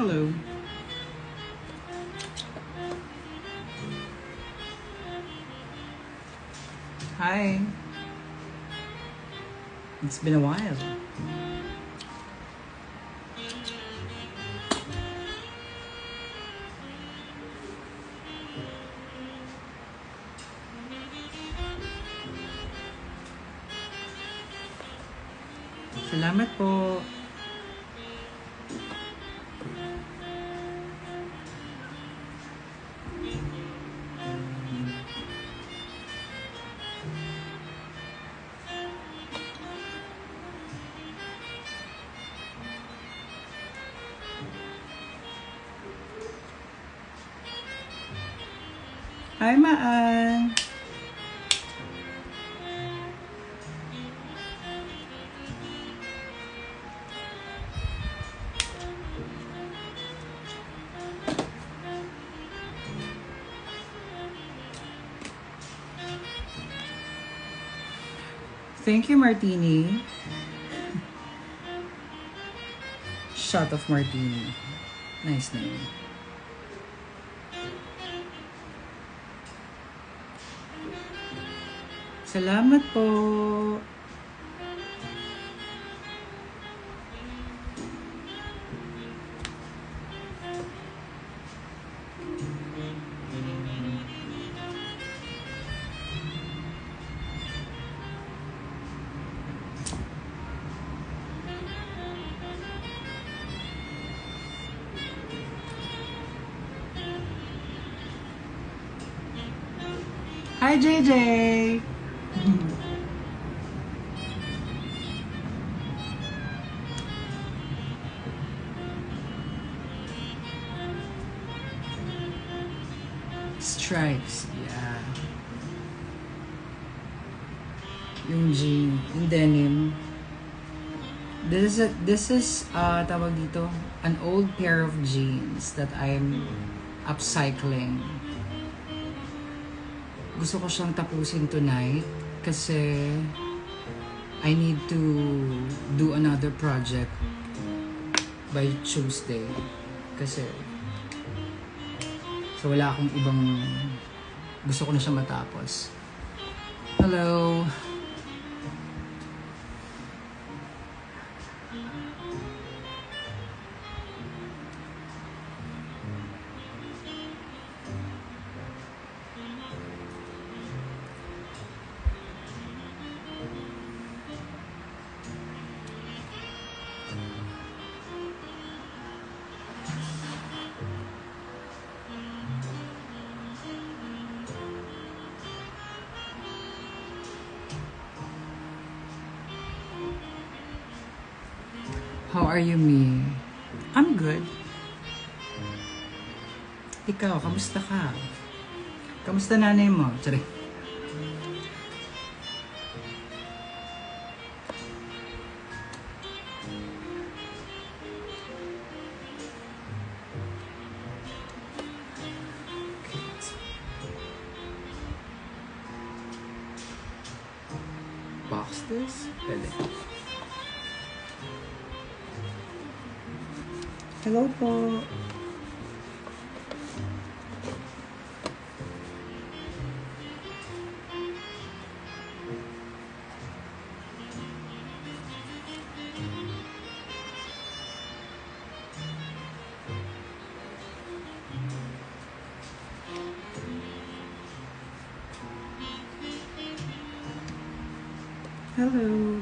Hello. Hi. It's been a while. Salamat po. Hi, Maan. Thank you, Martini. Shot of Martini. Nice name. Salamat po. Hi, JJ. Stripes, yeah. Yung jean, yung denim. This is tawag dito, an old pair of jeans that I'm upcycling. Gusto ko siyang tapusin tonight kasi I need to do another project by Tuesday. Kasi so wala akong ibang gusto ko na siya matapos. Hello. How are you, me? I'm good. Ikaw, kamusta ka? Kamusta nanay mo? Tsari. Box this? Pwede. Hello po. Hello.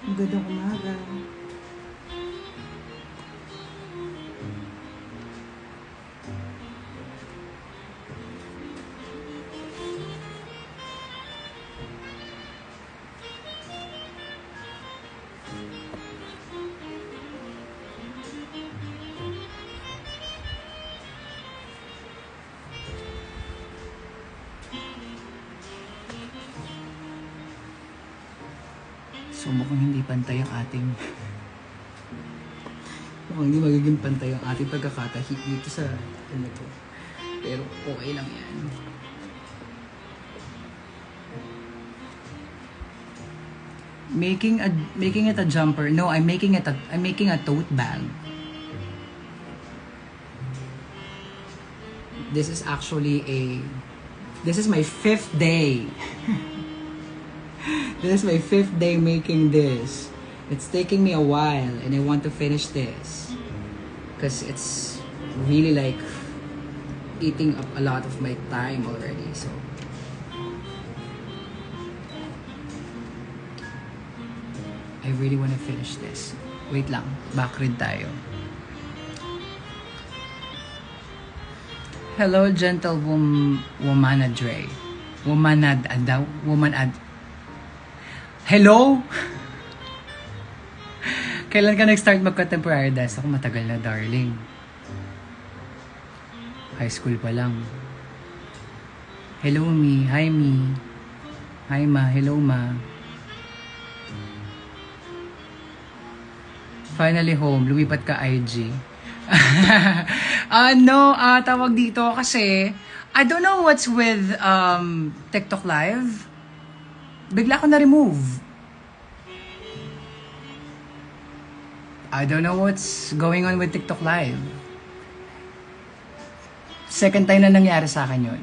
Magandang umaga. So mukhang hindi pantay ang ating mukhang hindi magiging pantay ang ating pagkakatahi dito sa ano to. Pero okay lang yan. Making it a jumper. No, I'm making a tote bag. this is actually this is my 5th day. This is my 5th day making this. It's taking me a while and I want to finish this. Because it's really like eating up a lot of my time already. So I really want to finish this. Wait lang, back read tayo. Hello, gentle womanadre. Hello? Kailan ka nag-start mag-contemporary dance? Ako matagal na, darling. High school pa lang. Hello, me. Hi, me. Hi, ma. Hello, ma. Finally home. Lumipat ka IG. Tawag dito kasi I don't know what's with TikTok Live. Bigla ko na-remove. I don't know what's going on with TikTok Live. Second time na nangyari sa akin yun.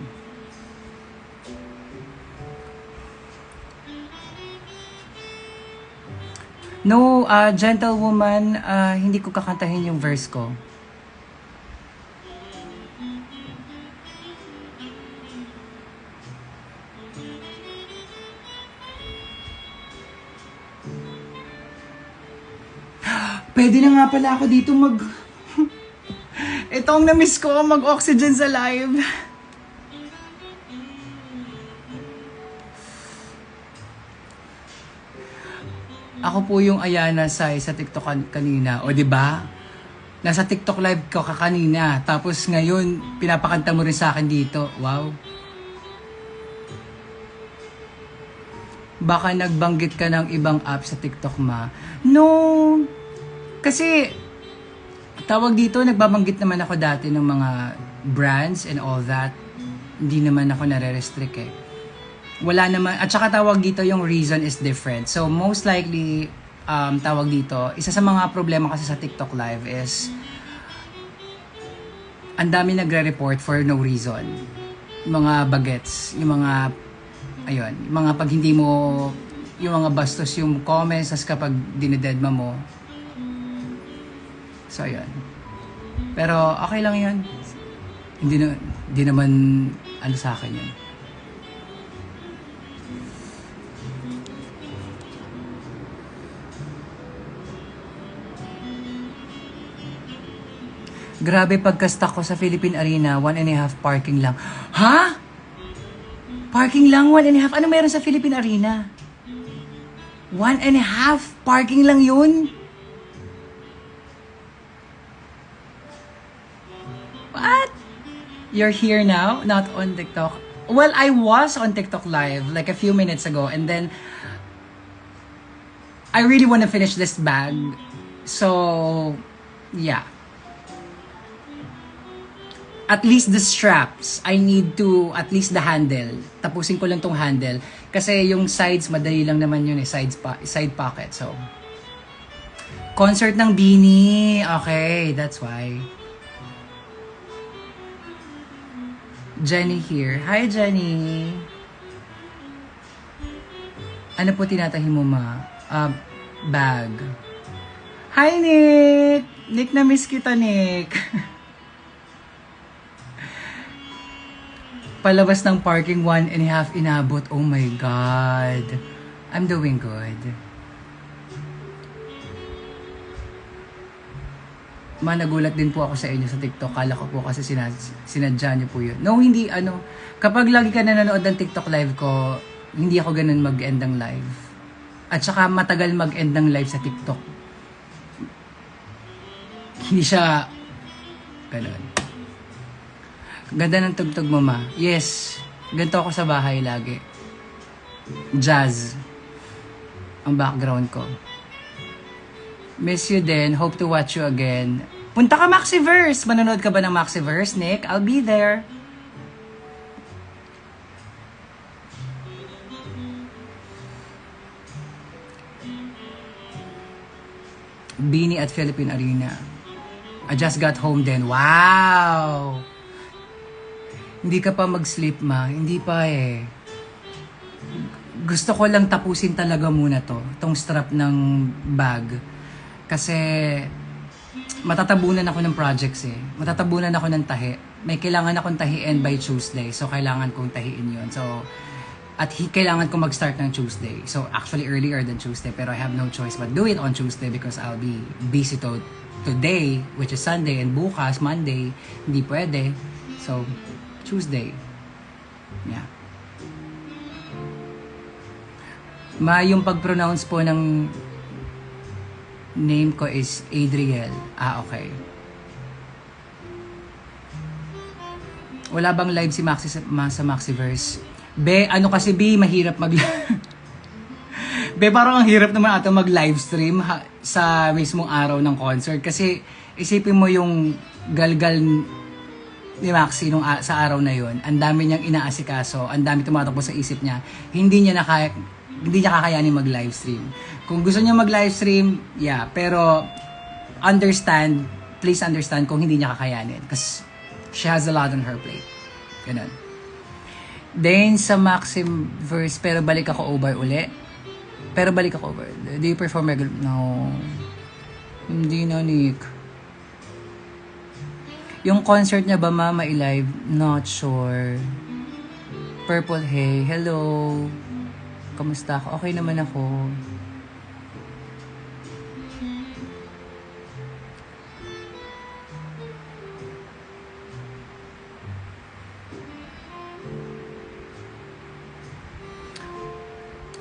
No, gentlewoman, hindi ko kakantahin yung verse ko. Pwede na nga pala ako dito Ito ang na-miss ko, mag-oxygen sa live. Ako po yung Ayana sa TikTok kanina. O, di ba? Nasa TikTok live ko kanina. Tapos ngayon, pinapakanta mo rin sa akin dito. Wow. Baka nagbanggit ka ng ibang app sa TikTok, ma. No. Kasi, tawag dito, nagbabanggit naman ako dati ng mga brands and all that. Hindi naman ako nare-restrict eh. Wala naman, at saka tawag dito yung reason is different. So most likely, tawag dito, isa sa mga problema kasi sa TikTok Live is ang dami nagre-report for no reason. Yung mga bagets, yung mga, ayun, yung mga pag hindi mo, yung mga bastos yung comments, as kapag dinededma mo. So ayun. Pero okay lang yun. Hindi naman ano sa akin yun. Grabe pagka-stuck ko sa Philippine Arena, 1.5 parking lang. Ha? Parking lang, 1.5? Ano meron sa Philippine Arena? 1.5 parking lang yun? What? You're here now? Not on TikTok? Well, I was on TikTok Live like a few minutes ago and then I really want to finish this bag. So, yeah. At least the straps, I need to, at least the handle. Tapusin ko lang tong handle. Kasi yung sides, madali lang naman yun eh, side pocket. So, concert ng Beanie. Okay, that's why. Jenny here. Hi, Jenny. Ano po tinatahi mo, ma? Bag. Hi, Nick! Nick, na-miss kita, Nick. Palabas ng parking 1.5 inabot. Oh my God. I'm doing good. Nagulat din po ako sa inyo sa TikTok. Kala ko po kasi sinadya niyo po yun. No, hindi ano. Kapag lagi ka nanonood ng TikTok live ko, hindi ako ganun mag-end ng live. At saka matagal mag-end ng live sa TikTok. Hindi siya ganun. Ganda ng tugtog mo, ma. Yes. Ganito ako sa bahay lagi. Jazz. Ang background ko. Miss you din. Hope to watch you again. Punta ka Maxiverse. Manonood ka ba ng Maxiverse, Nick? I'll be there. Beanie at Philippine Arena. I just got home then. Wow! Hindi ka pa mag-sleep, ma. Hindi pa eh. Gusto ko lang tapusin talaga muna to. Tong strap ng bag. Kasi matatabunan ako ng projects eh. Matatabunan ako ng tahi. May kailangan akong tahiin by Tuesday. So, kailangan kong tahiin yun. So, at kailangan kong mag-start ng Tuesday. So, actually earlier than Tuesday. Pero I have no choice but do it on Tuesday because I'll be busy today, which is Sunday, and bukas, Monday, hindi pwede. So, Tuesday. Yeah. Yung pag-pronounce po ng name ko is Adriel. Ah, okay. Wala bang live si Maxi sa Maxiverse? Be, ano kasi B, mahirap Be, parang ang hirap naman ata mag-livestream sa mismong araw ng concert. Kasi isipin mo yung galgal ni Maxi sa araw na yon. Ang dami niyang inaasikaso, ang dami tumatakbo sa isip niya. Hindi niya kakayanin mag-livestream. Kung gusto niya mag-livestream, yeah. Pero please understand kung hindi niya kakayanin. Kasi she has a lot on her plate. Ganun. Then sa Maxim verse, pero balik ako over uli. Do you perform regular? No. Hindi na, Nick. Yung concert niya ba, mama, i-live? Not sure. Purple Hey, hello. Kamusta ako? Okay naman ako.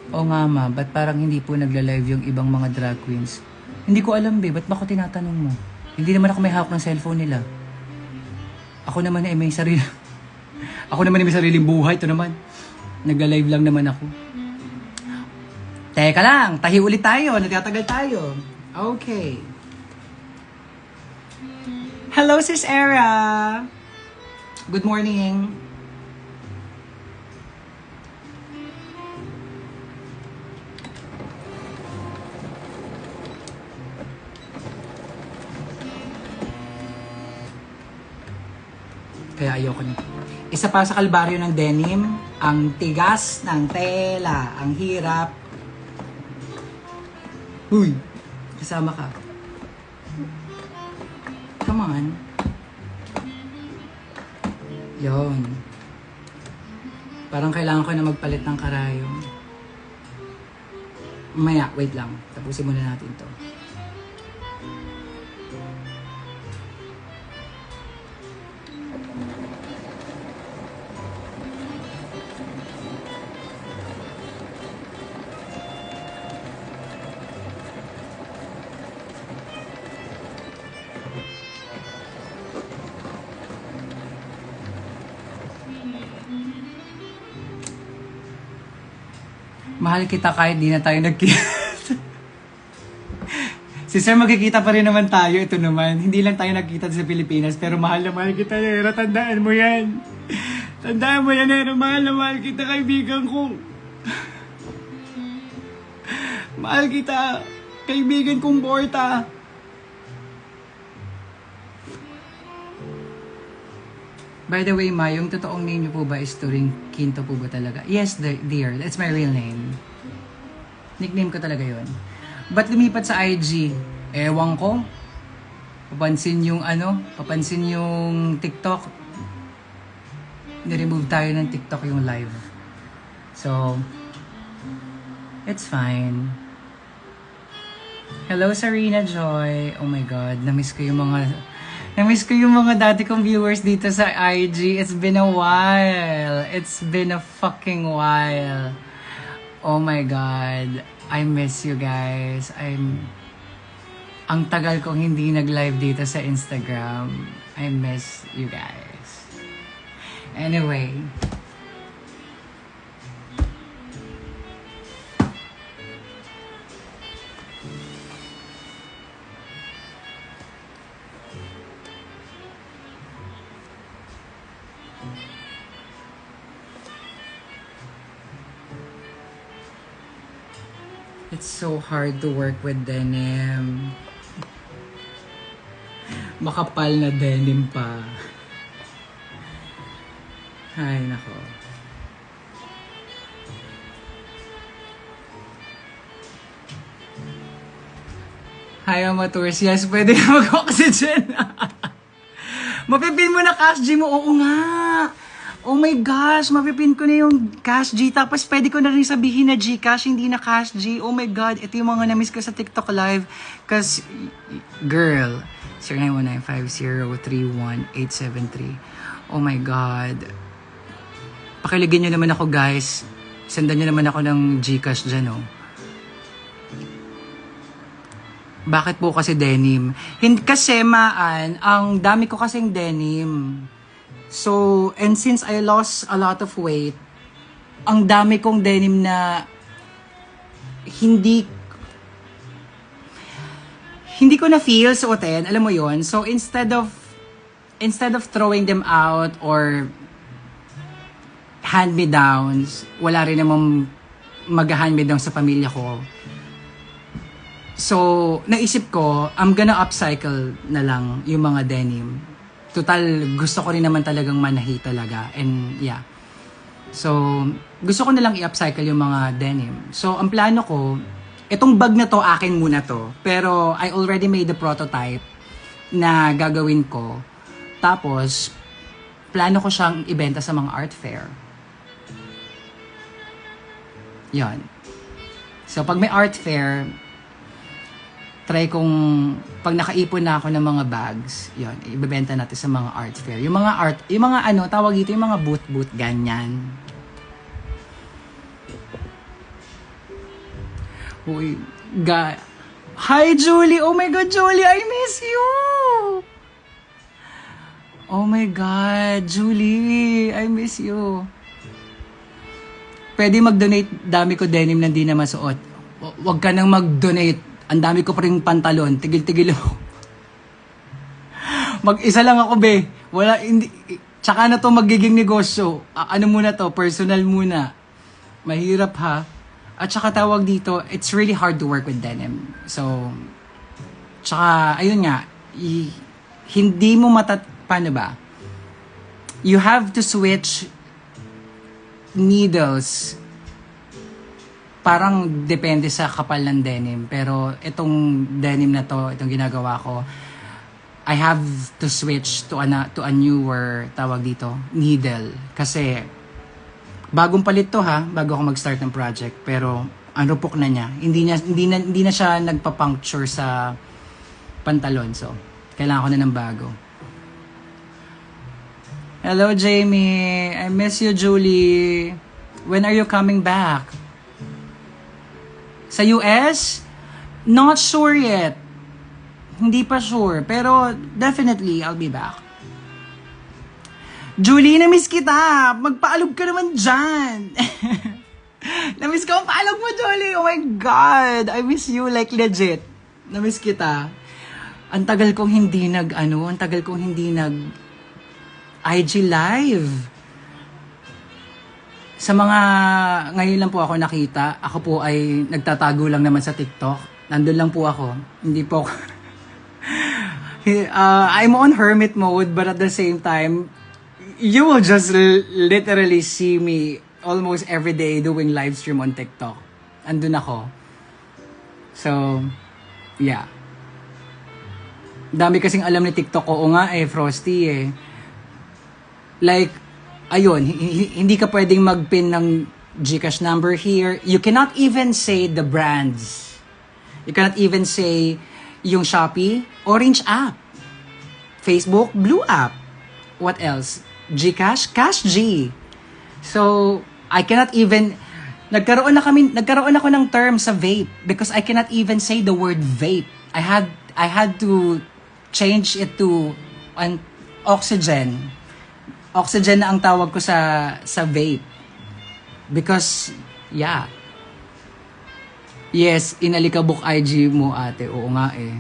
O nga ma, ba't parang hindi po nagla-live yung ibang mga drag queens? Hindi ko alam be, ba't ba ako tinatanong mo? Hindi naman ako may hawak ng cellphone nila. Ako naman ay may sarili. Ako naman ay may sariling buhay. Ito naman. Nagla-live lang naman ako. Teka lang, tahi ulit tayo. Nagtatagal tayo. Okay. Hello, Sis Era. Good morning. Kaya ayoko nito. Isa pa sa kalbaryo ng denim, ang tigas ng tela, ang hirap. Uy, kasama ka. Come on. Yon. Parang kailangan ko na magpalit ng karayom. Maya, wait lang. Tapusin muna natin to. Mahal kita kahit di na tayo nagkita. Si Sir, magkikita pa rin naman tayo. Ito naman. Hindi lang tayo nagkita sa Pilipinas. Pero mahal na mahal kita, Nero. Tandaan mo yan. Tandaan mo yan, Nero. Mahal na mahal kita, kaibigan ko. Mahal kita, kaibigan kong Borta. By the way, Ma, yung totoong name niyo po ba is Turing Quinto po ba talaga? Yes, dear. That's my real name. Nickname ko talaga yon. Ba't lumipat sa IG? Ewan ko. Papansin yung TikTok. Niremove tayo ng TikTok yung live. So, it's fine. Hello, Sarina Joy. Oh my God, namiss ko yung mga dati kong viewers dito sa IG. It's been a while. It's been a fucking while. Oh my God. I miss you guys. Ang tagal kong hindi nag-live dito sa Instagram. I miss you guys. Anyway. It's so hard to work with denim. Makapal na denim pa. Ay, nako. Hi, amateurs. Yes, pwede ka mag-oxygen. Mapipin mo na cash G mo. Oo nga. Oh my gosh, mapipin ko na yung cash G. Tapos pwede ko na rin sabihin na Gcash, hindi na cash G. Oh my God, ito yung mga na-miss ko sa TikTok live. Cause, girl, 0915-031-873. Oh my God. Pakilagyan nyo naman ako, guys. Sendan nyo naman ako ng Gcash dyan, oh. Bakit po kasi denim? Kasi ang dami ko kasing denim. So, and since I lost a lot of weight, ang dami kong denim na hindi ko na feel suotin, alam mo yon. So, instead of throwing them out or hand-me-downs, wala rin namang mag-hand-me-down sa pamilya ko. So, naisip ko, I'm gonna upcycle na lang yung mga denim. Total, gusto ko rin naman talagang manahi talaga. And yeah. So, gusto ko na lang i-upcycle yung mga denim. So, ang plano ko, itong bag na to, akin muna to. Pero, I already made the prototype na gagawin ko. Tapos, plano ko siyang ibenta sa mga art fair. Yan. So, pag may art fair, try kong, pag nakaipon na ako ng mga bags, yun, ibebenta natin sa mga art fair. Yung mga tawag dito, yung mga boot, ganyan. Uy, hi, Julie! Oh my God, Julie, I miss you! Oh my God, Julie, I miss you. Pwede mag-donate, dami ko denim na di na masuot. Huwag ka nang mag-donate. Ang dami ko pa rin pantalon. Tigil-tigil ako. Mag-isa lang ako, be. Wala, hindi. Tsaka na to magiging negosyo. Ano muna to? Personal muna. Mahirap, ha? At tsaka tawag dito, it's really hard to work with denim. So, tsaka, ayun nga, hindi mo paano ba? You have to switch needles. Parang depende sa kapal ng denim. Pero itong denim na to, itong ginagawa ko, I have to switch to a newer, tawag dito, needle. Kasi, bagong palit to ha, bago ako mag-start ng project. Pero, ang rupok na niya. Hindi na siya nagpa-puncture sa pantalon. So, kailangan ko na ng bago. Hello, Jamie. I miss you, Julie. When are you coming back? Sa US? Not sure yet. Hindi pa sure. Pero definitely, I'll be back. Julie, na-miss kita. Magpaalog ka naman dyan. Na-miss ko ang paalog mo, Julie. Oh my God. I miss you like legit. Na-miss kita. Ang tagal kong hindi IG live. Sa mga ngayon lang po ako nakita, ako po ay nagtatago lang naman sa TikTok. Nandun lang po ako. Hindi po ako. I'm on hermit mode, but at the same time, you will just literally see me almost every day doing live stream on TikTok. Andun ako. So, yeah. Dami kasing alam ni TikTok. Oo nga Frosty eh. Like, ayun, hindi ka pwedeng mag-pin ng Gcash number here. You cannot even say the brands. You cannot even say yung Shopee, Orange app. Facebook, Blue app. What else? Gcash, Cash G. So, I cannot even... Nagkaroon ako ng term sa vape because I cannot even say the word vape. I had to change it to an oxygen. Oxygen na ang tawag ko sa vape. Because, yeah. Yes, inalikabok IG mo ate. Oo nga eh.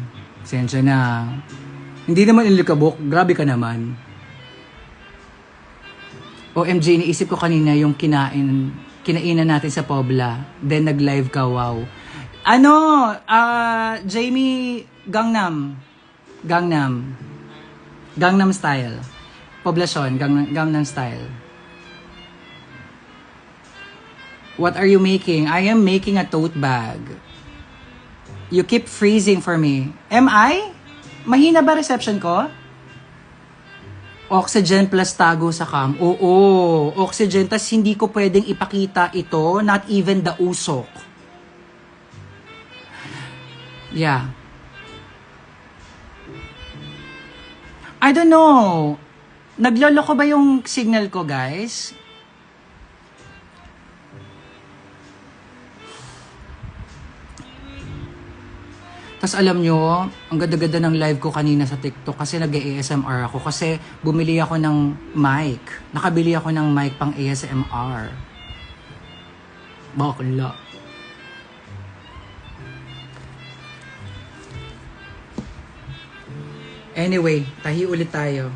Sensya na. Hindi naman inalikabok. Grabe ka naman. OMG, iniisip ko kanina yung kinainan natin sa Pobla. Then nag-live ka, wow. Jamie, Gangnam Style. Poblasyon, Gangnam Style. What are you making? I am making a tote bag. You keep freezing for me. Am I? Mahina ba reception ko? Oxygen plus tago sa cam. Oo, oxygen. Tas hindi ko pwedeng ipakita ito. Not even the usok. Yeah. I don't know. Nagloloko ba yung signal ko, guys? Tas alam nyo, ang ganda-ganda ng live ko kanina sa TikTok kasi nag-ASMR ako. Kasi bumili ako ng mic. Nakabili ako ng mic pang ASMR. Bakla. Anyway, tahi ulit tayo.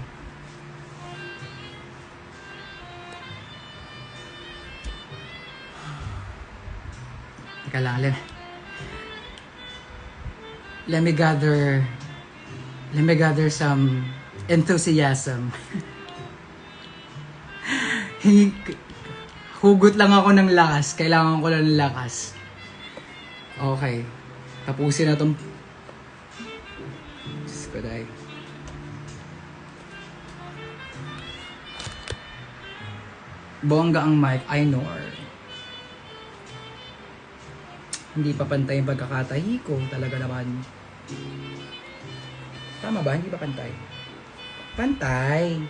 Teka lang, let me gather some enthusiasm. Hugot lang ako ng lakas. Kailangan ko lang ng lakas. Okay. Tapusin na itong... Diyos ko, dahil. Bongga ang mic. I know. Hindi pa pantay yung pagkakatahi ko. Talaga naman. Tama ba? Hindi pa pantay? Pantay.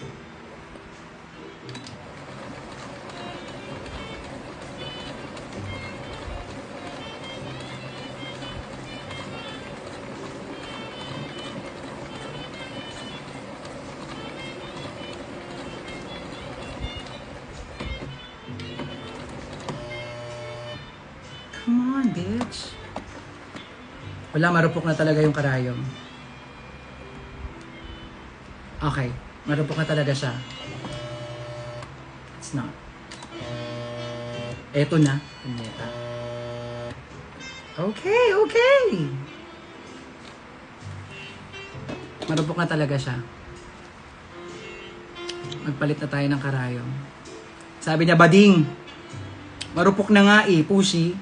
Come on, bitch. Wala, marupok na talaga yung karayom. Okay, marupok na talaga siya. It's not. Eto na. Punyeta. Okay, okay. Marupok na talaga siya. Magpalit na tayo ng karayom. Sabi niya, bading. Marupok na nga pushy.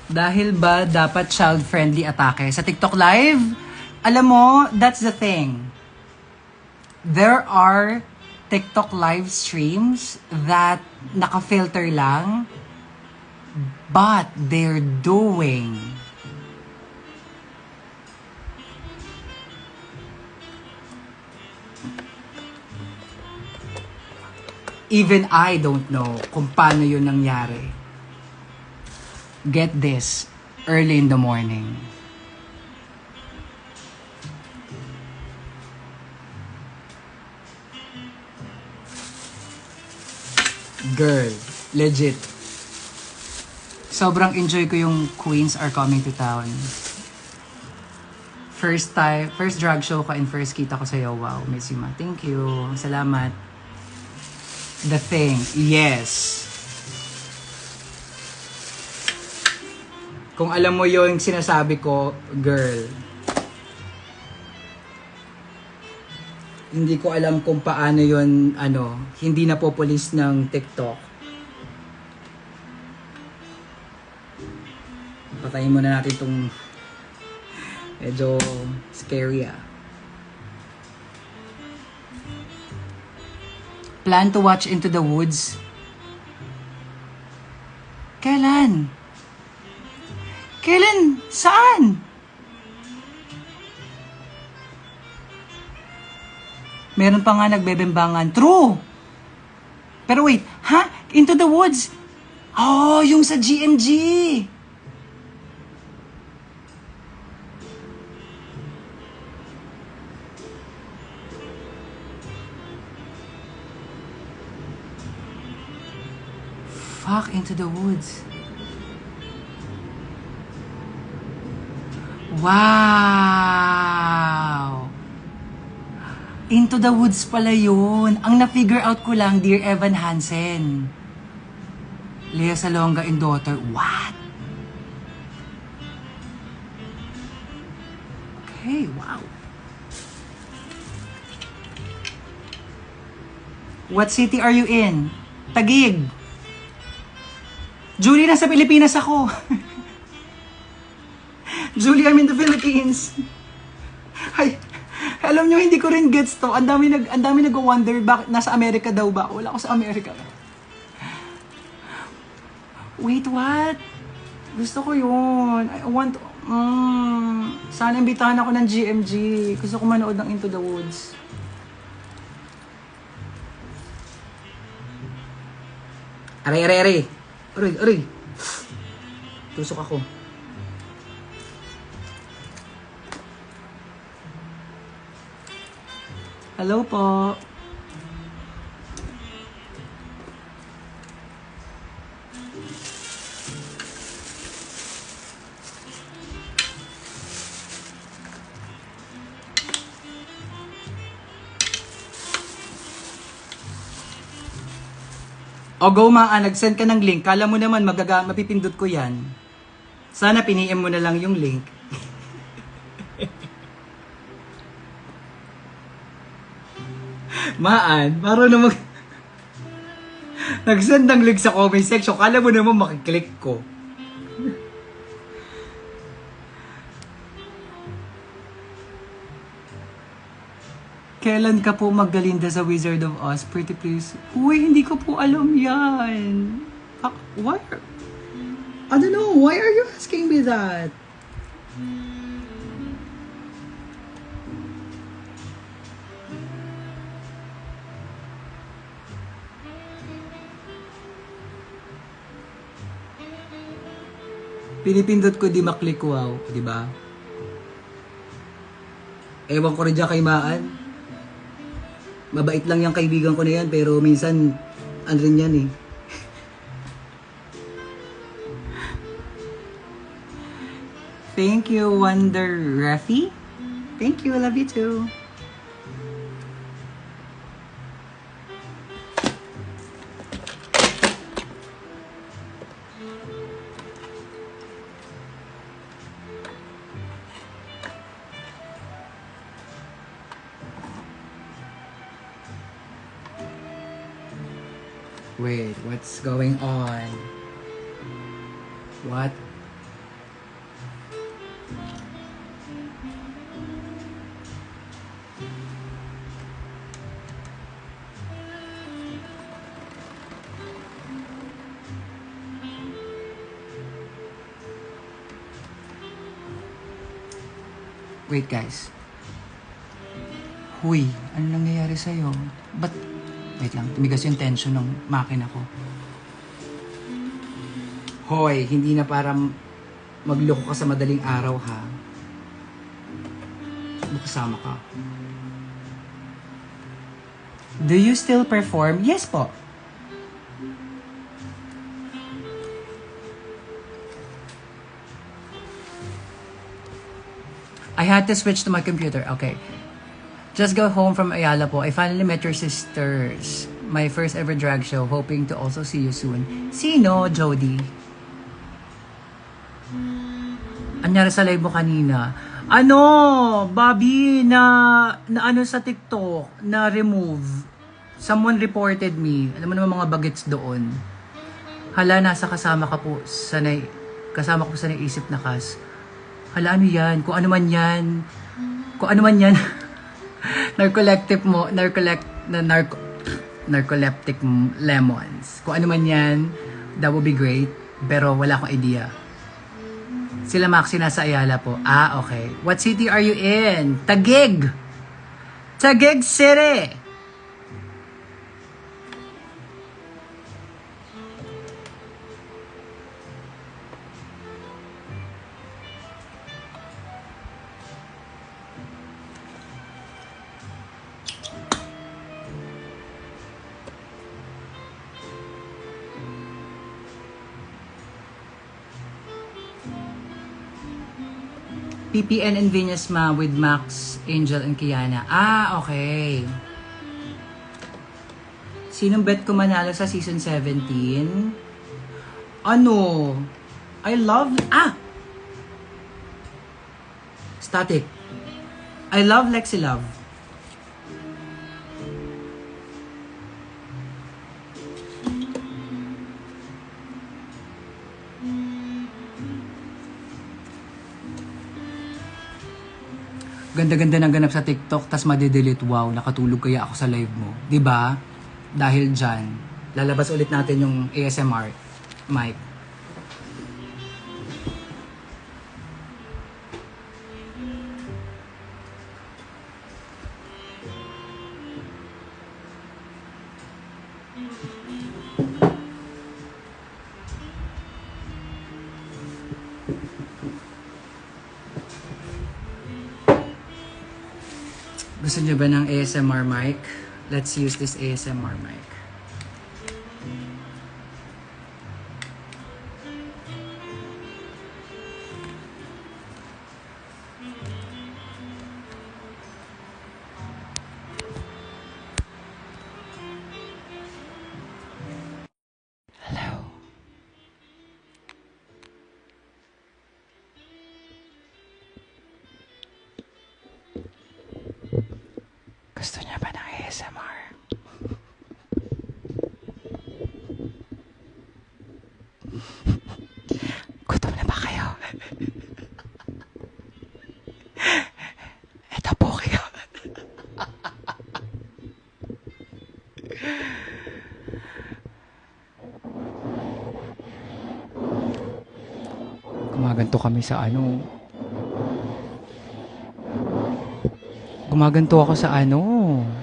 Dahil ba dapat child-friendly atake sa TikTok Live? Alam mo, that's the thing. There are TikTok live streams that naka-filter lang, but they're doing even I don't know kung paano yun nangyari. Get this, early in the morning. Girl, legit. Sobrang enjoy ko yung Queens Are Coming to Town. First drag show ko and first kita ko sa'yo. Wow, Miss Yuma. Thank you. Salamat. The Thing. Yes. Kung alam mo yung sinasabi ko, girl. Hindi ko alam kung paano yun, hindi na populis ng TikTok. Patayin muna natin itong medyo scary Plan to watch Into the Woods? Kailan? Kailan? Saan? Meron pa nga nagbebembangan. True! Pero wait, ha? Into the Woods? Oh, yung sa GMG! Fuck, Into the Woods. Wow! Into the Woods pala yun. Ang na-figure out ko lang, Dear Evan Hansen. Lea Salonga and daughter. What? Okay, wow. What city are you in? Taguig. Julie, nasa Pilipinas ako. Julie, I'm in the Philippines. Ay, alam nyo, hindi ko rin gets to. Ang dami nag-wonder bakit nasa Amerika daw ba? Wala ako sa Amerika. Wait, what? Gusto ko yun. I want... sana imbitahan ako ng GMG. Gusto ko manood ng Into the Woods. Aray. Tusok ako. Hello po. O go nag-send ka ng link. Kala mo naman mapipindot ko yan. Sana piniem mo na lang yung link. Parang na nag-send ng link sa comment section. Kala mo naman makiklik ko. Kailan ka po maggalinda sa Wizard of Oz? Pretty please. Uy, hindi ko po alam yan. Why? I don't know. Why are you asking me that? Pinipindot ko di maklik, wow. Diba? Ewan ko rin dyan kay Maan. Mabait lang yung kaibigan ko na yan, pero minsan, ano rin yan eh. Thank you, Wonder Rafi. Thank you, I love you too. Wait, what's going on? What? Wait guys. Huy, ano nangyayari sa'yo? Ba't wait lang, tumigas yung tension ng makina ko. Hoy, hindi na para magloko ka sa madaling araw ha. Kasama ka. Do you still perform? Yes po. I had to switch to my computer. Okay. Just got home from Ayala po. I finally met your sisters. My first ever drag show. Hoping to also see you soon. Sino, Jody? Anyari sa live mo kanina? Ano, Bobby, na ano sa TikTok, na remove. Someone reported me. Alam mo naman mga bagets doon. Hala, nasa kasama ka po sa kasama ko sa naisip na kas. Hala, ano yan? Kung ano man yan. Kung ano man yan. Narcoleptic lemons. Kung ano man yan, that would be great. Pero wala akong idea. Sila Maxi nasa Ayala po. Ah, okay. What city are you in? Taguig! Taguig City! PPN and Venus Ma with Max, Angel, and Kiana. Ah, okay. Sinong bet ko manalo sa season 17? Ano? I love... Static. I love Lexi Love. ganda-ganda ng ganap sa TikTok, tas madedelete, wow, nakatulog kaya ako sa live mo. 'Di ba? Dahil dyan, lalabas ulit natin yung ASMR mic. Gusto niyo ba ng ASMR mic? Let's use this ASMR mic. Hello. Gusto niya ba ng ASMR? Gutom na ba kayo? Ito po kayo. Gumaganto kami sa ano. Gumaganto ako sa ano.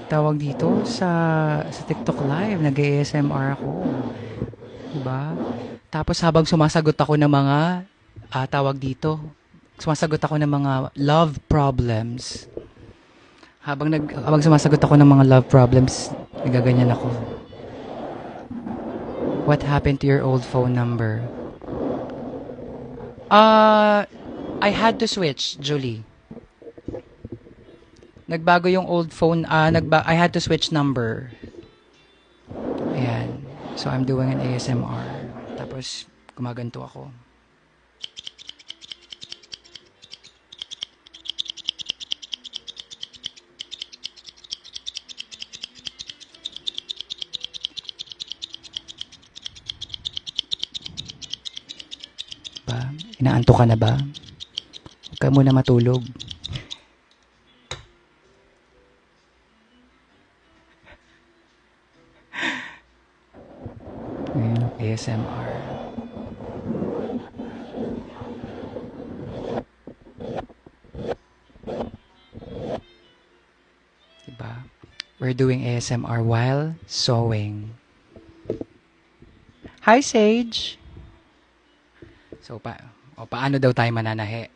Tawag dito sa TikTok live. Nag-ASMR ako. Diba? Tapos habang sumasagot ako ng mga tawag dito. Sumasagot ako ng mga love problems. Habang sumasagot ako ng mga love problems, nagaganyan ako. What happened to your old phone number? I had to switch, Julie. Nagbago yung old phone, I had to switch number. Ayan. So, I'm doing an ASMR. Tapos, gumaganto ako. Ba? Inaanto ka na ba? Huwag ka muna matulog. Ayan, ASMR. Diba? We're doing ASMR while sewing. Hi, Sage! So, paano daw tayo mananahi?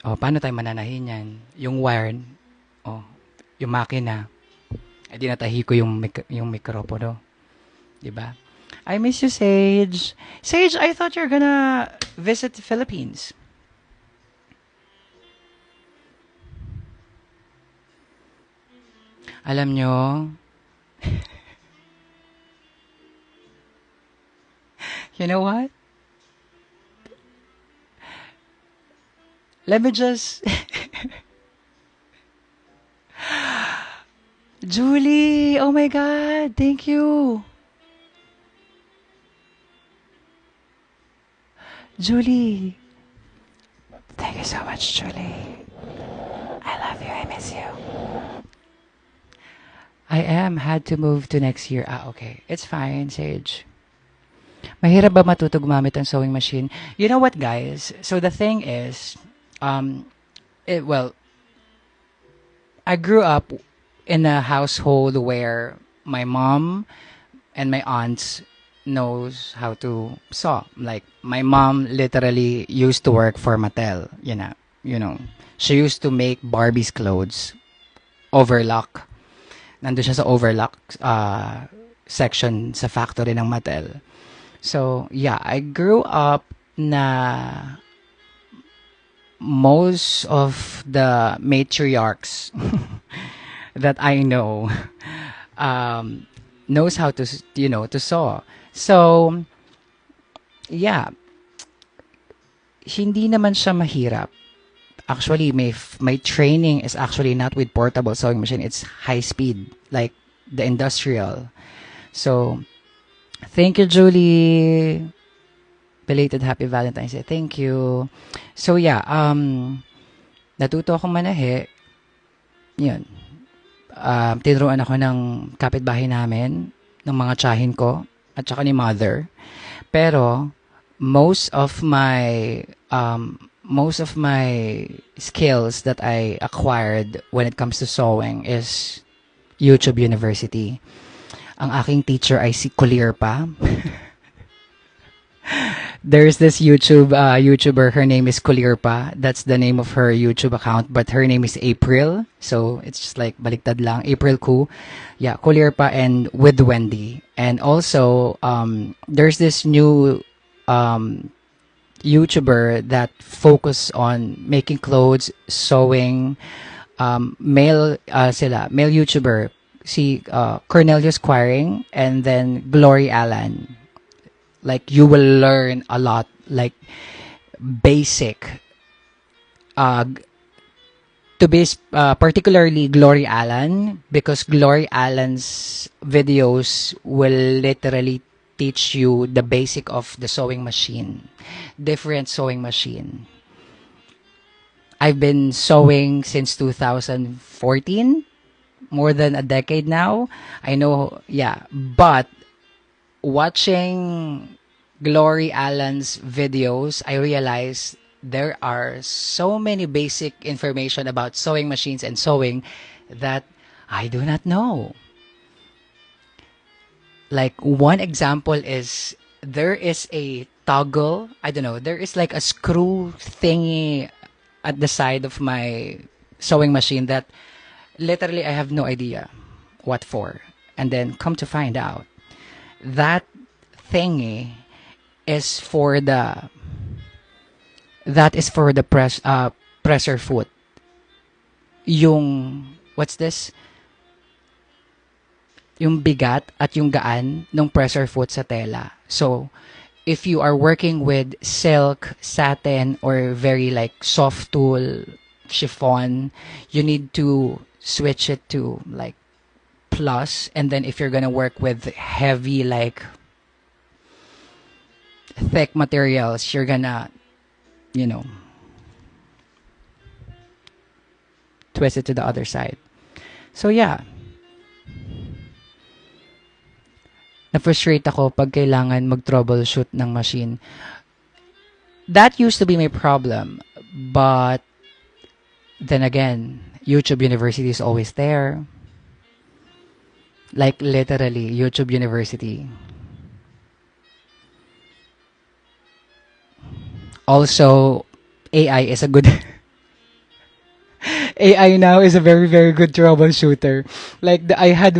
Paano tayo mananahi niyan? Yung wire, yung makina, di natahi ko yung mikropono. Diba? I miss you, Sage. Sage, I thought you're gonna visit the Philippines. Alam nyo, you know what? Let me just... Julie, oh my God, thank you. Julie. Thank you so much, Julie. I love you, I miss you. I had to move to next year. Okay. It's fine, Sage. Mahirap ba matuto gumamit ng sewing machine? You know what, guys? So the thing is, I grew up in a household where my mom and my aunts knows how to sew. Like, my mom literally used to work for Mattel. You know. She used to make Barbie's clothes. Overlock. Nandun siya sa overlock section sa factory ng Mattel. So, yeah, I grew up na most of the matriarchs that I know knows how to, to sew. So, yeah, hindi naman siya mahirap. Actually, my training is actually not with portable sewing machine. It's high speed, like the industrial. So, thank you, Julie. Belated Happy Valentine's Day. Thank you. So, yeah, Natuto akong manahe, yun. Tinuruan ako ng kapitbahay namin, ng mga tiyahin ko, at saka ni mother. Pero, most of my, most of my skills that I acquired when it comes to sewing is YouTube University. Ang aking teacher ay si Collier pa. There's this YouTuber, her name is Kulirpa. That's the name of her YouTube account, but her name is April. So it's just like baliktad lang. April Ku. Yeah, Kulirpa and with Wendy. And also, there's this new YouTuber that focus on making clothes, sewing, male male YouTuber, si Cornelius Quiring, and then Glory Allen. Like, you will learn a lot, like, basic. To be particularly Glory Allen, because Glory Allen's videos will literally teach you the basic of the sewing machine, different sewing machine. I've been sewing since 2014, more than a decade now. I know, yeah, but watching Glory Allen's videos, I realized there are so many basic information about sewing machines and sewing that I do not know. Like, one example is there is a toggle, I don't know, there is like a screw thingy at the side of my sewing machine that literally I have no idea what for. And then come to find out, that thingy is for the presser foot. Yung what's this? Yung bigat at yung gaan ng presser foot sa tela. So if you are working with silk, satin, or very like soft tulle, chiffon, you need to switch it to like plus. And then if you're gonna work with heavy, like thick materials, you're gonna, you know, twist it to the other side. So yeah, na-frustrate ako pag kailangan mag-troubleshoot ng machine. That used to be my problem, but then again, YouTube University is always there. Like, literally, YouTube University. Also, AI is a good AI now is a very, very good troubleshooter. Like, I had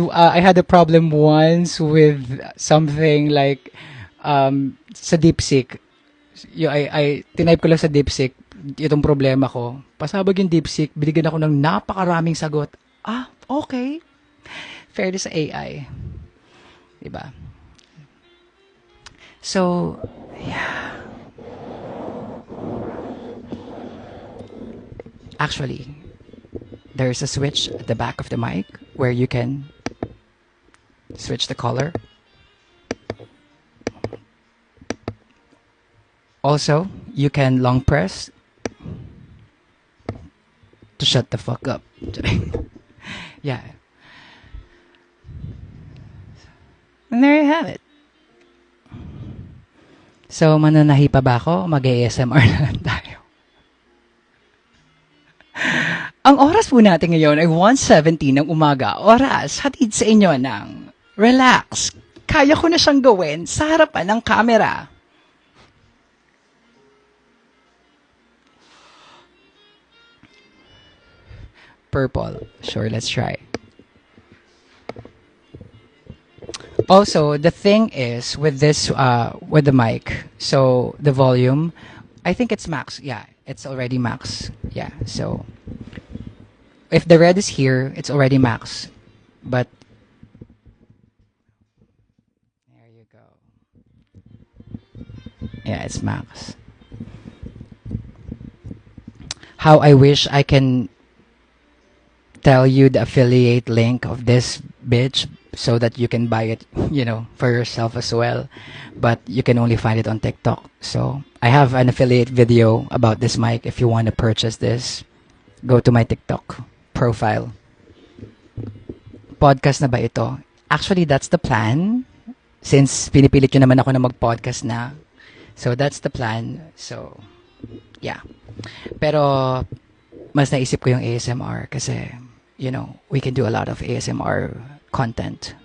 a problem once with something like sa DeepSeek. I tinype ko lang sa DeepSeek itong problema ko. Pasabog yung DeepSeek, binigyan ako ng napakaraming sagot. Ah, okay. Fair sa AI. Diba? So, yeah. Actually, there's a switch at the back of the mic where you can switch the color. Also, you can long press to shut the fuck up. Yeah. And there you have it. So, mananahi pa ba ako? Mag-ASMR na lang tayo. Ang oras po natin ngayon ay 1:17 ng umaga. Oras, hatid sa inyo ng relax. Kaya ko na siyang gawin sa harapan ng camera. Purple. Sure, let's try. Also, the thing is with this, with the mic, so the volume, I think it's max. Yeah, it's already max. Yeah, so if the red is here, it's already max. But there you go. Yeah, it's max. How I wish I can tell you the affiliate link of this bitch so that you can buy it, you know, for yourself as well. But you can only find it on TikTok. So I have an affiliate video about this mic if you want to purchase this. Go to my TikTok profile. Podcast na ba ito? Actually, that's the plan. Since pinipilit nyo naman ako na mag-podcast na. So, that's the plan. So, yeah. Pero, mas naisip ko yung ASMR kasi, we can do a lot of ASMR content.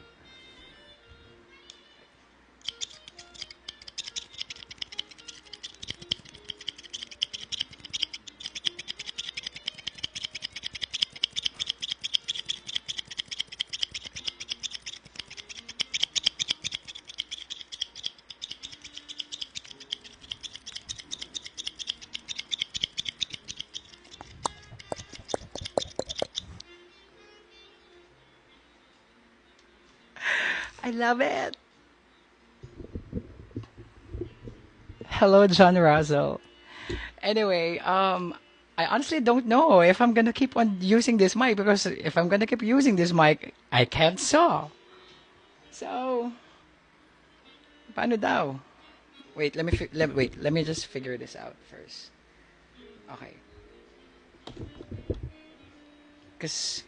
I love it. Hello, John Russell. Anyway, I honestly don't know if I'm gonna keep on using this mic because if I'm gonna keep using this mic, I can't saw. So, paano daw? Wait, let me just figure this out first. Okay. Cause,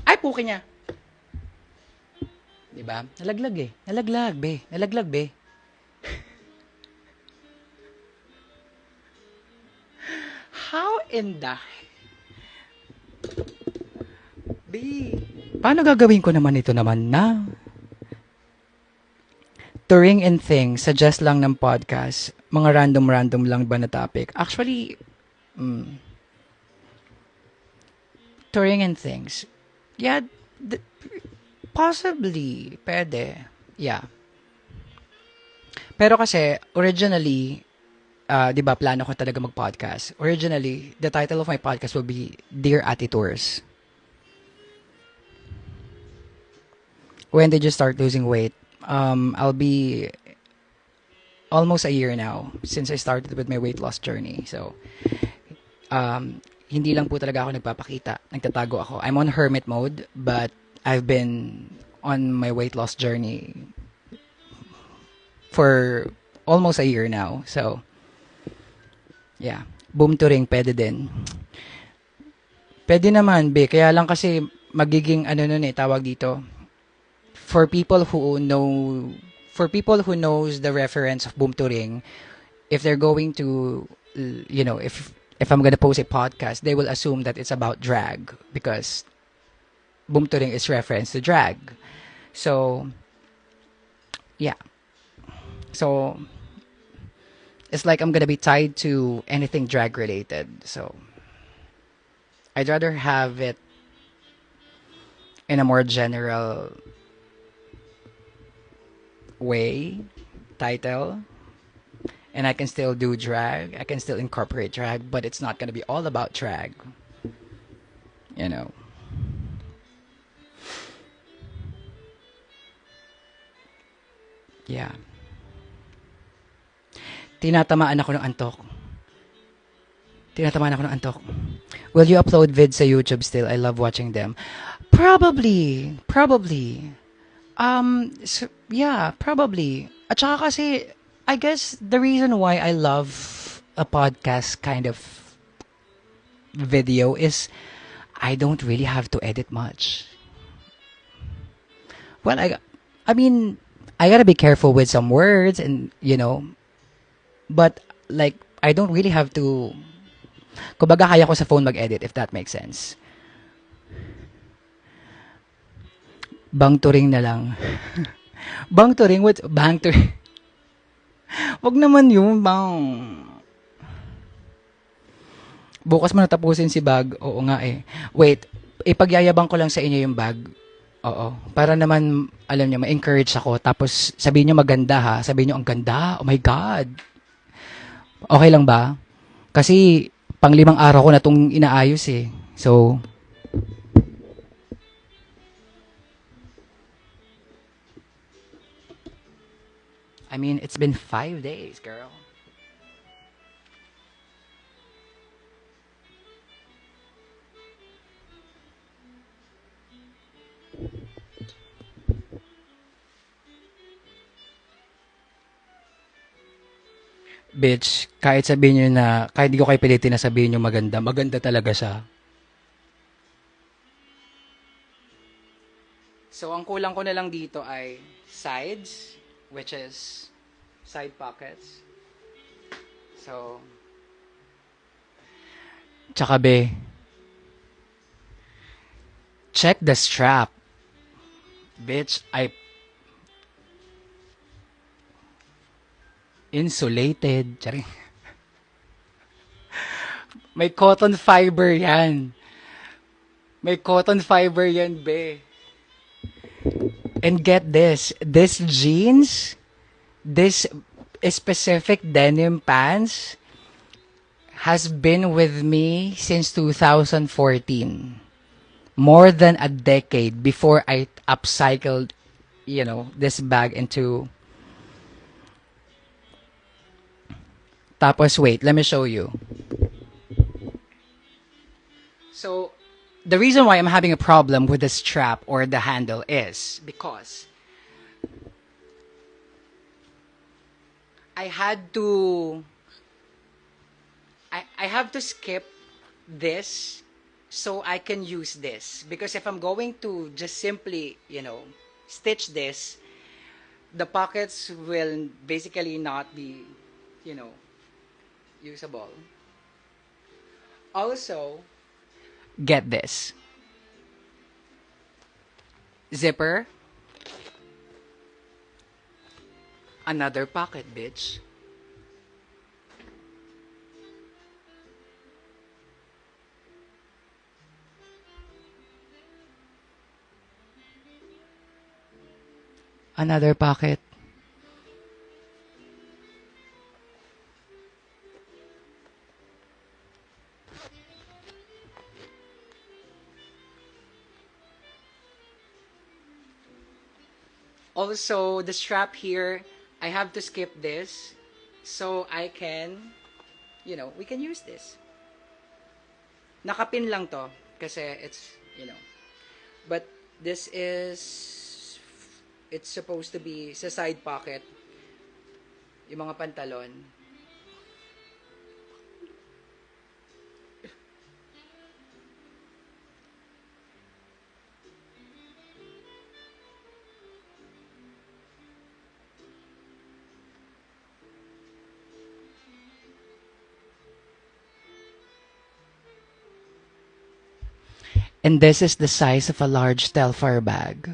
ay, puki niya. Diba? Nalaglag eh. Nalaglag, be. How in the... B. Paano gagawin ko naman ito naman na? Touring and things, suggest lang ng podcast. Mga random lang ba na topic? Actually, touring and things. Yeah, possibly. Pwede. Yeah. Pero kasi, originally, di ba, plano ko talaga mag-podcast. Originally, the title of my podcast will be Dear Ate Tours. When did you start losing weight? I'll be almost a year now since I started with my weight loss journey. So, hindi lang po talaga ako nagpapakita. Nagtatago ako. I'm on hermit mode, but I've been on my weight loss journey for almost a year now. So, yeah. Boom to ring, pwede din. Pwede naman, be. Kaya lang kasi magiging, tawag dito. For people who knows the reference of boom to ring, if they're going to, if I'm gonna post a podcast, they will assume that it's about drag because boom to ring is reference to drag. So, yeah. So, it's like I'm gonna be tied to anything drag related. So, I'd rather have it in a more general way, title, and I can still do drag. I can still incorporate drag, but it's not gonna be all about drag. Yeah. Tinatamaan ako ng antok. Will you upload vids sa YouTube still? I love watching them. Probably. Yeah, probably. At saka kasi, I guess the reason why I love a podcast kind of video is I don't really have to edit much. Well, I mean, I gotta be careful with some words and, but like, I don't really have to, kumbaga kaya ko sa phone mag-edit if that makes sense. Bang turing na lang. Bang turing? What? Bang turing? Wag naman yun, bang. Bukas mo natapusin si bag. Oo nga eh. Wait, ipagyayabang ko lang sa inyo yung bag. Oo. Para naman, alam niyo, ma-encourage ako. Tapos, sabihin niyo maganda ha. Sabihin niyo, ang ganda. Oh my God. Okay lang ba? Kasi, pang 5 araw ko na itong inaayos eh. So, I mean, it's been 5 days, girl. Bitch, kahit sabihin nyo na, kahit di ko kayo pilitin na sabihin nyo maganda, maganda talaga siya. So, ang kulang ko na lang dito ay sides, which is side pockets. So, tsaka be, check the strap. Bitch, I insulated. Charing. May cotton fiber yan. May cotton fiber yan, be. And get this. This jeans, this specific denim pants has been with me since 2014. More than a decade before I upcycled, this bag into... Tapos, wait, let me show you. So, the reason why I'm having a problem with the strap or the handle is because I had to... I have to skip this so I can use this. Because if I'm going to just simply, stitch this, the pockets will basically not be, usable. Also, get this. Zipper. Another pocket, bitch. Another pocket. Also, the strap here, I have to skip this so I can, we can use this. Nakapin lang to kasi it's, but this is, it's supposed to be sa side pocket, yung mga pantalon. And this is the size of a large Telfar bag.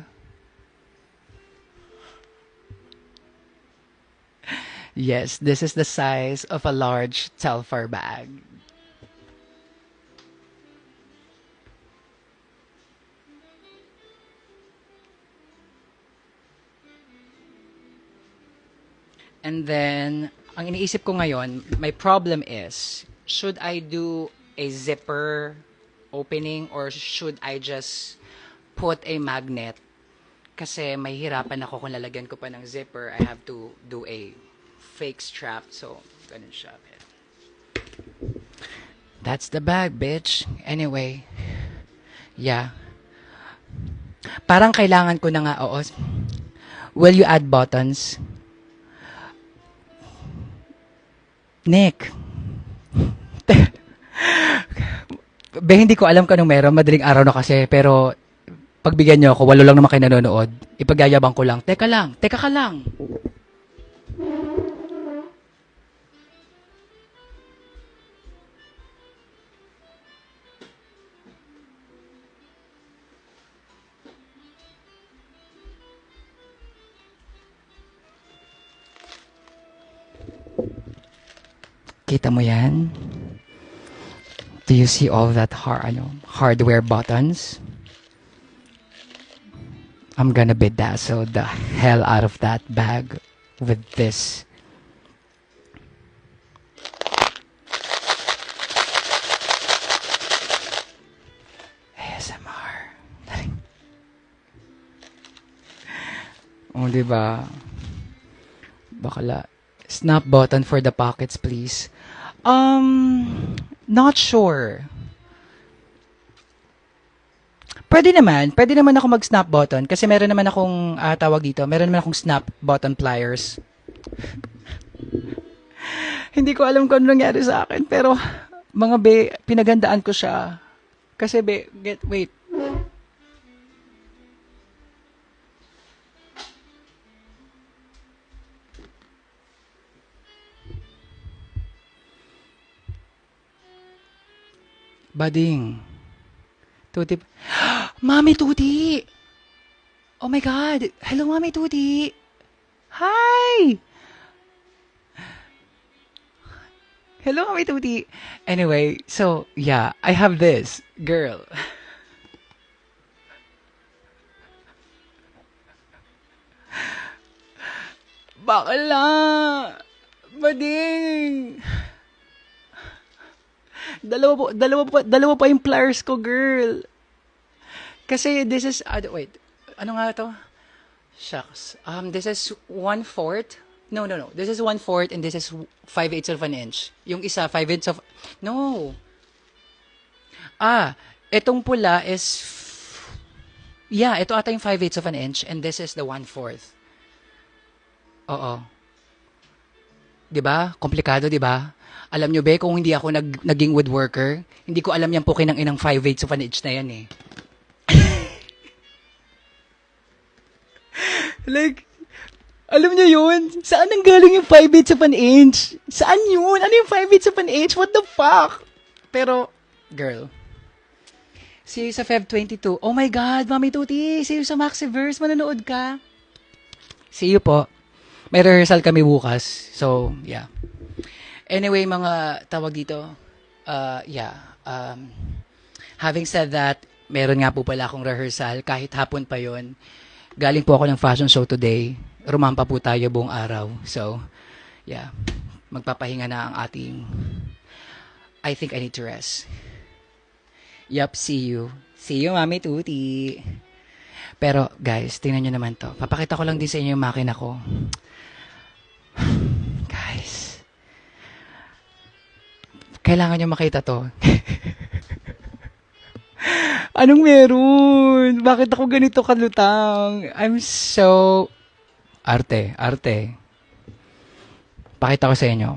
Yes, this is the size of a large Telfar bag. And then, ang iniisip ko ngayon, my problem is, should I do a zipper opening or should I just put a magnet? Kasi may hirapan ako kung lalagyan ko pa ng zipper. I have to do a fake strap. So, ganun siya. That's the bag, bitch. Anyway, yeah. Parang kailangan ko na nga, oo. Will you add buttons? Nick. Be, hindi ko alam kung anong meron. Madaling araw na kasi. Pero, pagbigyan nyo ako, 8 lang naman kayo nanonood. Ipagyayabang ko lang. Teka ka lang. Kita mo yan? Do you see all that hardware buttons? I'm gonna bedazzle the hell out of that bag with this. ASMR. Oh, diba? Bakala. Snap button for the pockets, please. Not sure. Pwede naman ako mag-snap button kasi meron naman akong meron naman akong snap button pliers. Hindi ko alam kung ano nangyari sa akin pero mga be, pinagandaan ko siya. Kasi be, wait. Bading. Tuti. Mami Tuti! Oh my God! Hello, Mami Tuti! Hi! Hello, Mami Tuti! Anyway, so, yeah, I have this. Girl. Bakla! Bading! Dalawa pa yung pliers ko, girl. Kasi this is, wait, ano nga to? Shucks. This is 1/4. No. This is 1/4 and this is 5/8 of an inch. Yung isa, 5/8 of, no. Itong pula is, yeah, ito ata yung 5/8 of an inch and this is the 1/4. Oo. 'Di ba? Komplikado, 'di ba? Alam nyo be, kung hindi ako naging woodworker, hindi ko alam yan po kinang 5/8 of an inch na yan eh. Like, alam niyo yun? Saan nang galing yung 5/8 of an inch? Saan yun? Ano yung 5/8 of an inch? What the fuck? Pero, girl, see you sa Feb 22. Oh my God, Mami Tuti! See you sa Maxiverse. Manonood ka? See you po. May rehearsal kami bukas. So, yeah. Anyway, mga tawag dito, yeah. Having said that, meron nga po pala akong rehearsal kahit hapon pa yon. Galing po ako ng fashion show today. Rumampa po tayo buong araw. So, yeah. Magpapahinga na ang ating, I think I need to rest. Yup, see you. See you, Mami Tuti. Pero, guys, tingnan nyo naman to. Papakita ko lang din sa inyo yung makina ko. Guys. Kailangan nyo makita to. Anong meron? Bakit ako ganito kalutang? I'm so... Arte. Pakita ko sa inyo.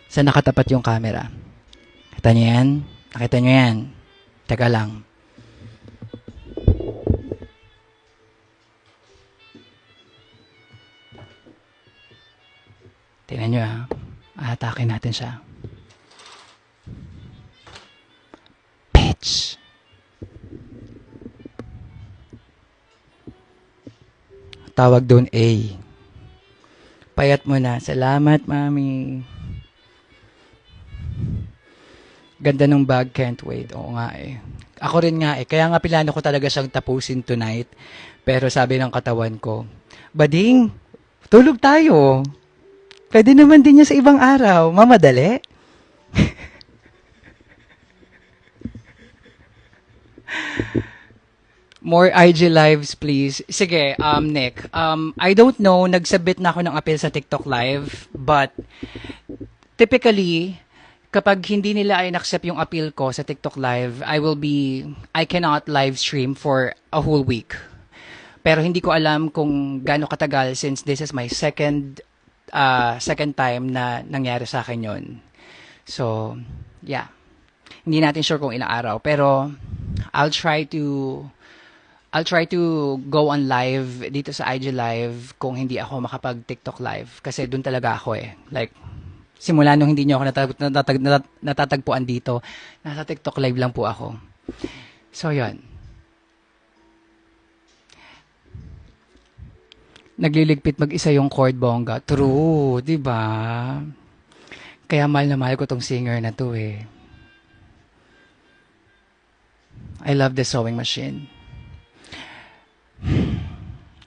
Saan nakatapat yung camera? Nakita nyo yan? Nakita nyo yan? Teka lang. Tingnan nyo ha. Atakin natin siya. Bitch! Tawag doon A. Payat mo na. Salamat, Mami. Ganda ng bag, can't wait. Oo nga eh. Ako rin nga eh. Kaya nga pilano ko talaga siyang tapusin tonight. Pero sabi ng katawan ko, Bading, tulog tayo. Pwede naman din niya sa ibang araw. Mamadali. More IG lives, please. Sige, Nick. I don't know, nagsabit na ako ng appeal sa TikTok live, but typically, kapag hindi nila ay accept yung appeal ko sa TikTok live, I cannot live stream for a whole week. Pero hindi ko alam kung gaano katagal since this is my second time na nangyari sa akin yon. So, yeah. Hindi natin sure kung ilang araw, pero I'll try to go on live dito sa IG live kung hindi ako makapag TikTok live kasi doon talaga ako eh. Like simula nung hindi niyo ako natatagpuan dito, nasa TikTok live lang po ako. So 'yun. Nagliligpit mag-isa yung chord bongga. True, 'di ba? Kaya mahal na mahal ko tong singer na 'to eh. I love the sewing machine.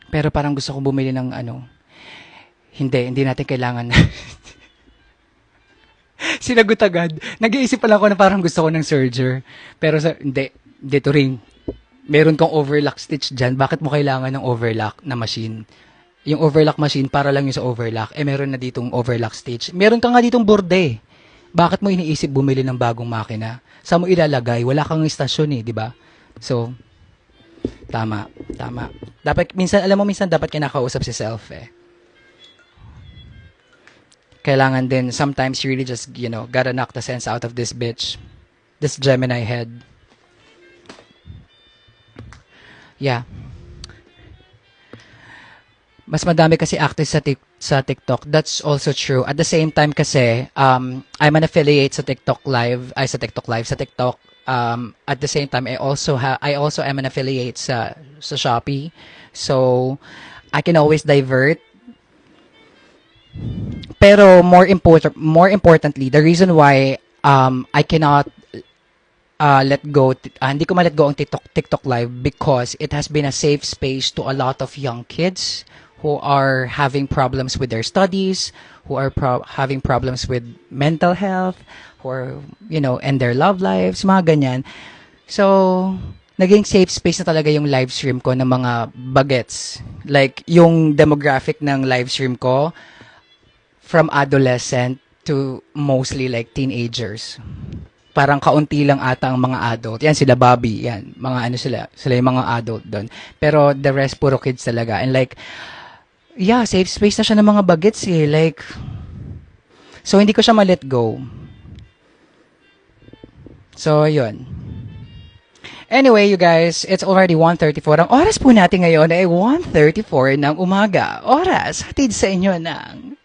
Pero parang gusto kong bumili ng hindi natin kailangan. Sinagot agad. Nag-iisip pa lang ako na parang gusto ko ng serger. Pero dito rin. Meron kang overlock stitch dyan. Bakit mo kailangan ng overlock na machine? Yung overlock machine para lang yung sa overlock. Meron na ditong overlock stitch. Meron ka nga ditong borde. Bakit mo iniisip bumili ng bagong makina? Saan mo ilalagay? Wala kang istasyon di ba? So, tama. Dapat, minsan dapat kinakausap si self Kailangan din, sometimes you really just, gotta knock the sense out of this bitch. This Gemini head. Yeah. Mas madami kasi active sa TikTok. That's also true. At the same time kasi, I'm an affiliate sa TikTok Live, ay sa TikTok Live, sa TikTok. At the same time, I also am an affiliate sa Shopee. So, I can always divert. Pero more importantly, the reason why I cannot hindi ko ma-let go ang TikTok Live because it has been a safe space to a lot of young kids who are having problems with their studies, who are having problems with mental health, who are, and their love lives, mga ganyan. So, naging safe space na talaga yung live stream ko ng mga bagets. Like, yung demographic ng live stream ko, from adolescent to mostly like teenagers. Parang kaunti lang ata ang mga adult. Yan, sila Bobby. Yan, mga ano sila. Sila yung mga adult doon. Pero the rest, puro kids talaga. And like, yeah, safe space na siya ng mga bagets eh. Like, so hindi ko siya ma-let go. So, yun. Anyway, you guys, it's already 1:34. Ang oras po natin ngayon ay 1:34 ng umaga. Oras, hatid sa inyo ng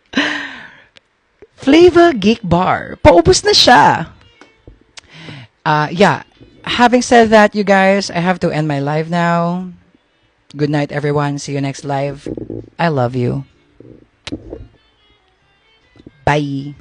Flavor Geek Bar. Paubos na siya. Yeah. Having said that, you guys, I have to end my live now. Good night, everyone. See you next live. I love you. Bye.